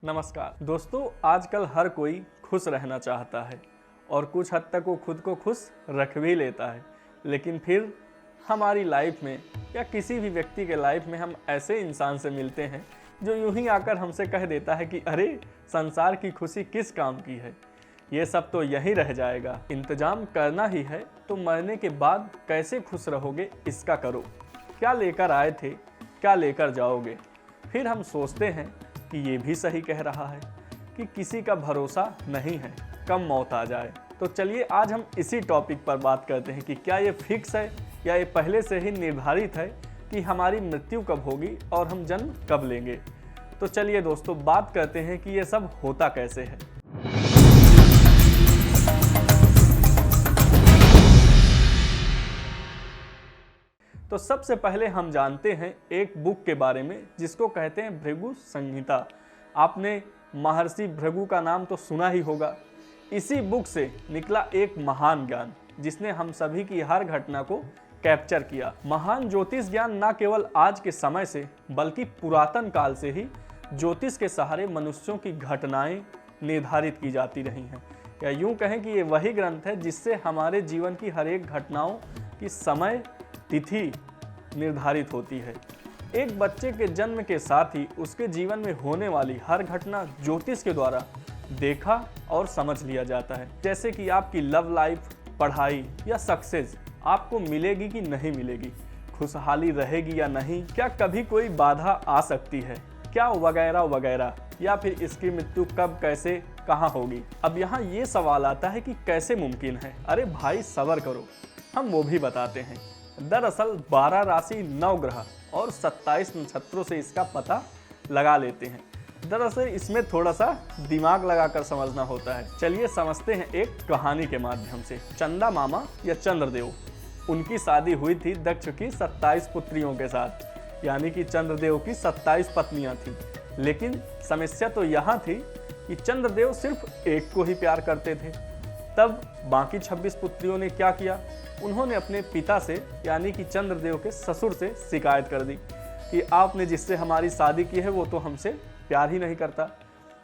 नमस्कार दोस्तों, आजकल हर कोई खुश रहना चाहता है और कुछ हद तक वो खुद को खुश रख भी लेता है। लेकिन फिर हमारी लाइफ में या किसी भी व्यक्ति के लाइफ में हम ऐसे इंसान से मिलते हैं जो यूं ही आकर हमसे कह देता है कि अरे संसार की खुशी किस काम की है, ये सब तो यहीं रह जाएगा। इंतजाम करना ही है तो मरने के बाद कैसे खुश रहोगे इसका करो। क्या लेकर आए थे, क्या लेकर जाओगे। फिर हम सोचते हैं कि ये भी सही कह रहा है कि किसी का भरोसा नहीं है, कब मौत आ जाए। तो चलिए आज हम इसी टॉपिक पर बात करते हैं कि क्या ये फिक्स है या ये पहले से ही निर्धारित है कि हमारी मृत्यु कब होगी और हम जन्म कब लेंगे। तो चलिए दोस्तों बात करते हैं कि ये सब होता कैसे है। तो सबसे पहले हम जानते हैं एक बुक के बारे में जिसको कहते हैं भृगु संहिता। आपने महर्षि भृगु का नाम तो सुना ही होगा। इसी बुक से निकला एक महान ज्ञान जिसने हम सभी की हर घटना को कैप्चर किया। महान ज्योतिष ज्ञान न केवल आज के समय से बल्कि पुरातन काल से ही ज्योतिष के सहारे मनुष्यों की घटनाएं निर्धारित की जाती रही हैं। या यूं कहें कि ये वही ग्रंथ है जिससे हमारे जीवन की हर एक घटनाओं की समय तिथि निर्धारित होती है। एक बच्चे के जन्म के साथ ही उसके जीवन में होने वाली हर घटना ज्योतिष के द्वारा देखा और समझ लिया जाता है। जैसे कि आपकी लव लाइफ, पढ़ाई या सक्सेस आपको मिलेगी कि नहीं मिलेगी, खुशहाली रहेगी या नहीं, क्या कभी कोई बाधा आ सकती है, क्या वगैरह वगैरह, या फिर इसकी मृत्यु कब, कैसे, कहाँ होगी। अब यहाँ ये सवाल आता है कि कैसे मुमकिन है। अरे भाई सब्र करो, हम वो भी बताते हैं। दरअसल 12 राशि, 9 ग्रह और 27 नक्षत्रों से इसका पता लगा लेते हैं। दरअसल इसमें थोड़ा सा दिमाग लगाकर समझना होता है। चलिए समझते हैं एक कहानी के माध्यम से। चंदा मामा या चंद्रदेव, उनकी शादी हुई थी दक्ष की 27 पुत्रियों के साथ, यानी कि चंद्रदेव की 27 पत्नियां थी। लेकिन समस्या तो यहाँ थी कि चंद्रदेव सिर्फ एक को ही प्यार करते थे। तब बाकी 26 पुत्रियों ने क्या किया, उन्होंने अपने पिता से यानी कि चंद्रदेव के ससुर से शिकायत कर दी कि आपने जिससे हमारी शादी की है वो तो हमसे प्यार ही नहीं करता।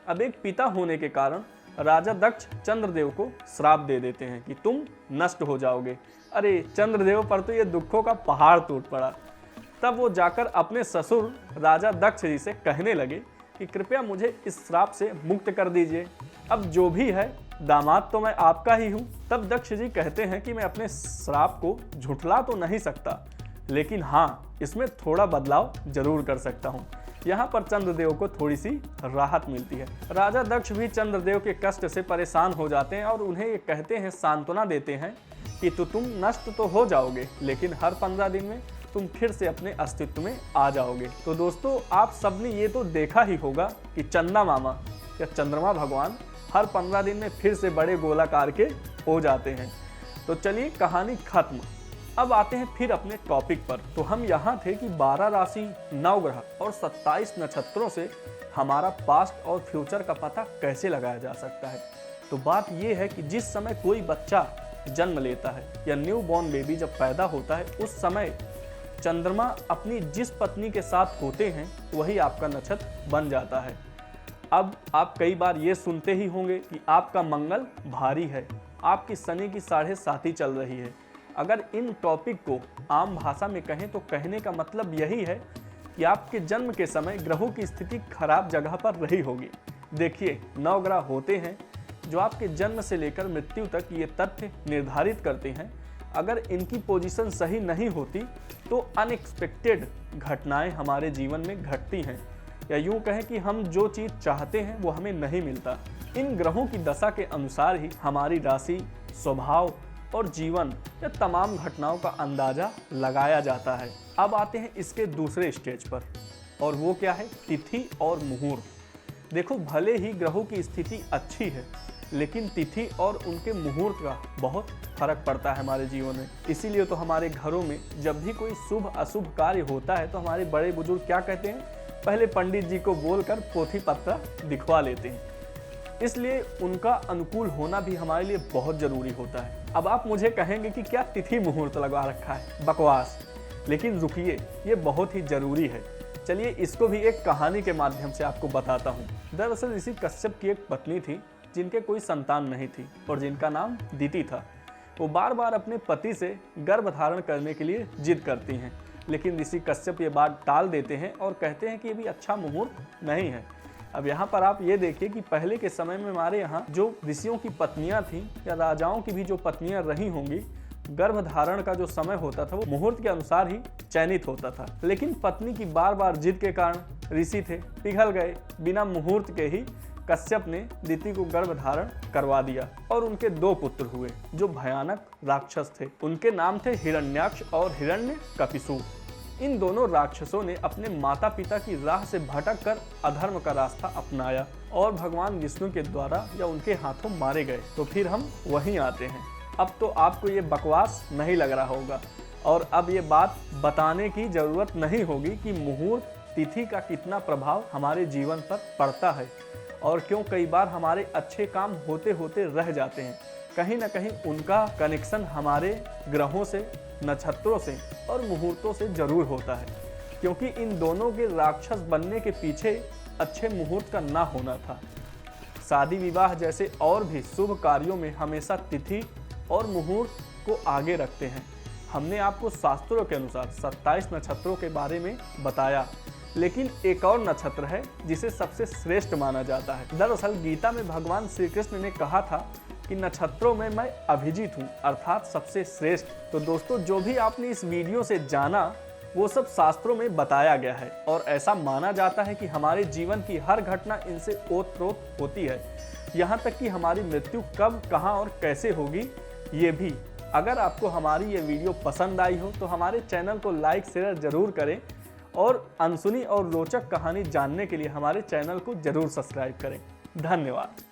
अब एक पिता होने के कारण राजा दक्ष चंद्रदेव को श्राप दे देते हैं कि तुम नष्ट हो जाओगे। अरे चंद्रदेव पर तो ये दुखों का पहाड़ टूट पड़ा। तब वो जाकर अपने ससुर राजा दक्ष जी से कहने लगे कि कृपया मुझे इस श्राप से मुक्त कर दीजिए। अब जो भी है दामाद तो मैं आपका ही हूँ। तब दक्ष जी कहते हैं कि मैं अपने श्राप को झुठला तो नहीं सकता, लेकिन हाँ इसमें थोड़ा बदलाव जरूर कर सकता हूँ। यहाँ पर चंद्रदेव को थोड़ी सी राहत मिलती है। राजा दक्ष भी चंद्रदेव के कष्ट से परेशान हो जाते हैं और उन्हें ये कहते हैं, सांत्वना देते हैं कि तुम नष्ट तो हो जाओगे लेकिन हर 15 दिन में तुम फिर से अपने अस्तित्व में आ जाओगे। तो दोस्तों आप सबने ये तो देखा ही होगा कि चंदा मामा या चंद्रमा भगवान हर 15 दिन में फिर से बड़े गोलाकार के हो जाते हैं। तो चलिए कहानी खत्म। अब आते हैं फिर अपने टॉपिक पर। तो हम यहाँ थे कि 12 राशि, 9 ग्रह और 27 नक्षत्रों से हमारा पास्ट और फ्यूचर का पता कैसे लगाया जा सकता है। तो बात यह है कि जिस समय कोई बच्चा जन्म लेता है या न्यू बॉर्न बेबी जब पैदा होता है, उस समय चंद्रमा अपनी जिस पत्नी के साथ होते हैं वही आपका नक्षत्र बन जाता है। अब आप कई बार ये सुनते ही होंगे कि आपका मंगल भारी है, आपकी शनि की 7.5 चल रही है। अगर इन टॉपिक को आम भाषा में कहें तो कहने का मतलब यही है कि आपके जन्म के समय ग्रहों की स्थिति खराब जगह पर रही होगी। देखिए 9 ग्रह होते हैं जो आपके जन्म से लेकर मृत्यु तक ये तथ्य निर्धारित करते हैं। अगर इनकी पोजीशन सही नहीं होती तो अनएक्सपेक्टेड घटनाएं हमारे जीवन में घटती हैं, या यूं कहें कि हम जो चीज़ चाहते हैं वो हमें नहीं मिलता। इन ग्रहों की दशा के अनुसार ही हमारी राशि, स्वभाव और जीवन या तमाम घटनाओं का अंदाजा लगाया जाता है। अब आते हैं इसके दूसरे स्टेज पर, और वो क्या है, तिथि और मुहूर्त। देखो भले ही ग्रहों की स्थिति अच्छी है लेकिन तिथि और उनके मुहूर्त का बहुत फर्क पड़ता है हमारे जीवन में। इसीलिए तो हमारे घरों में जब भी कोई शुभ अशुभ कार्य होता है तो हमारे बड़े बुजुर्ग क्या कहते हैं, पहले पंडित जी को बोलकर पोथी पत्र दिखवा लेते हैं। इसलिए उनका अनुकूल होना भी हमारे लिए बहुत जरूरी होता है। अब आप मुझे कहेंगे कि क्या तिथि मुहूर्त लगा रखा है, बकवास। लेकिन रुकिए, ये बहुत ही जरूरी है। चलिए इसको भी एक कहानी के माध्यम से आपको बताता हूँ। दरअसल ऋषि कश्यप की एक पत्नी थी जिनके कोई संतान नहीं थी और जिनका नाम दिति था। वो बार बार अपने पति से गर्भ धारण करने के लिए जिद करती हैं, लेकिन ऋषि कश्यप ये बात टाल देते हैं और कहते हैं कि ये भी अच्छा मुहूर्त नहीं है। अब यहाँ पर आप ये देखिए कि पहले के समय में हमारे यहाँ जो ऋषियों की पत्नियाँ थीं या राजाओं की भी जो पत्नियाँ रही होंगी, गर्भ धारण का जो समय होता था वो मुहूर्त के अनुसार ही चयनित होता था। लेकिन पत्नी की बार बार जिद के कारण ऋषि थे पिघल गए। बिना मुहूर्त के ही कश्यप ने दिति को गर्भ धारण करवा दिया और उनके 2 पुत्र हुए जो भयानक राक्षस थे। उनके नाम थे हिरण्याक्ष और हिरण्यकशिपु। इन दोनों राक्षसों ने अपने माता पिता की राह से भटक कर अधर्म का रास्ता अपनाया और भगवान विष्णु के द्वारा या उनके हाथों मारे गए। तो फिर हम वहीं आते हैं। अब तो आपको ये बकवास नहीं लग रहा होगा और अब ये बात बताने की जरूरत नहीं होगी कि मुहूर्त तिथि का कितना प्रभाव हमारे जीवन पर पड़ता है और क्यों कई बार हमारे अच्छे काम होते होते रह जाते हैं। कहीं ना कहीं उनका कनेक्शन हमारे ग्रहों से, नक्षत्रों से और मुहूर्तों से जरूर होता है, क्योंकि इन दोनों के राक्षस बनने के पीछे अच्छे मुहूर्त का ना होना था। शादी विवाह जैसे और भी शुभ कार्यों में हमेशा तिथि और मुहूर्त को आगे रखते हैं। हमने आपको शास्त्रों के अनुसार 27 नक्षत्रों के बारे में बताया, लेकिन एक और नक्षत्र है जिसे सबसे श्रेष्ठ माना जाता है। दरअसल गीता में भगवान श्री कृष्ण ने कहा था कि नक्षत्रों में मैं अभिजीत हूँ, अर्थात सबसे श्रेष्ठ। तो दोस्तों, जो भी आपने इस वीडियो से जाना वो सब शास्त्रों में बताया गया है और ऐसा माना जाता है कि हमारे जीवन की हर घटना इनसे ओतप्रोत होती है, यहाँ तक कि हमारी मृत्यु कब, कहाँ और कैसे होगी ये भी। अगर आपको हमारी ये वीडियो पसंद आई हो तो हमारे चैनल को लाइक शेयर जरूर करें और अनसुनी और रोचक कहानी जानने के लिए हमारे चैनल को जरूर सब्सक्राइब करें। धन्यवाद।